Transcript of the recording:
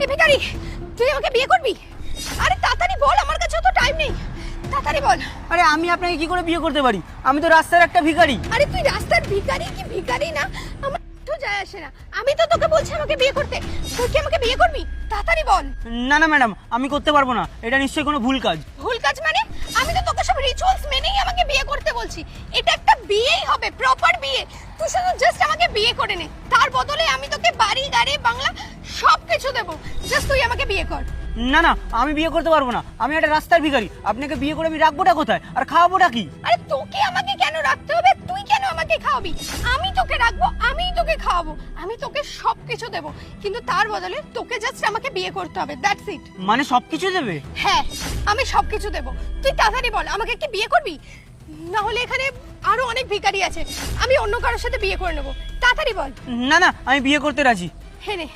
এ ভিখারি, তুই আমাকে বিয়ে করবি? আরে তাড়াতাড়ি বল, আমার কাছে তো টাইম নেই, তাড়াতাড়ি বল। আরে আমি আপনাকে কি করে বিয়ে করতে পারি? আমি তো রাস্তার একটা ভিখারি। আরে তুই রাস্তার ভিখারি কি ভিখারি না আমার তো যায় আসে না, আমি তো তোকে বলছি আমাকে বিয়ে করতে, তুই কি আমাকে বিয়ে করবি? তাড়াতাড়ি বল। না না ম্যাডাম, আমি করতে পারবো না, এটা নিশ্চয়ই কোনো ভুল কাজ। ভুল কাজ মানে? আমি তো তোকে সব রিচুয়ালস মেনেই আমাকে বিয়ে করতে বলছি, এটা একটা বিয়েই হবে, প্রপার বিয়ে। তুই শুধু জাস্ট আমাকে বিয়ে করে নে, তার বদলে আমি তোকে বাড়ি গাড়ি বাংলা সব কিছু দেবো, জাস্ট তুই আমাকে বিয়ে কর। না না, আমি বিয়ে করতে পারবো না, আমি একটা রাস্তার ভিখারি। আপনাকে বিয়ে করে আমি রাখবোটা কোথায় আর খাওয়াবোটা কি? আরে তোকে আমাকে কেন রাখতে হবে? তুই কেন আমাকে খাওয়াবি? আমি তোকে রাখবো, আমিই তোকে খাওয়াবো, আমি তোকে সবকিছু দেবো, কিন্তু তার বদলে তোকে জাস্ট আমাকে বিয়ে করতে হবে, দ্যাটস ইট। মানে সবকিছু দেবে? হ্যাঁ, আমি সবকিছু দেবো। তুই তাড়াতাড়ি বল, আমাকে কি বিয়ে করবি? না হলে এখানে আরো অনেক ভিখারি আছে, আমি অন্য কারোর সাথে বিয়ে করে নেবো। তাড়াতাড়ি বল। না না, আমি বিয়ে করতে রাজি। হে নে,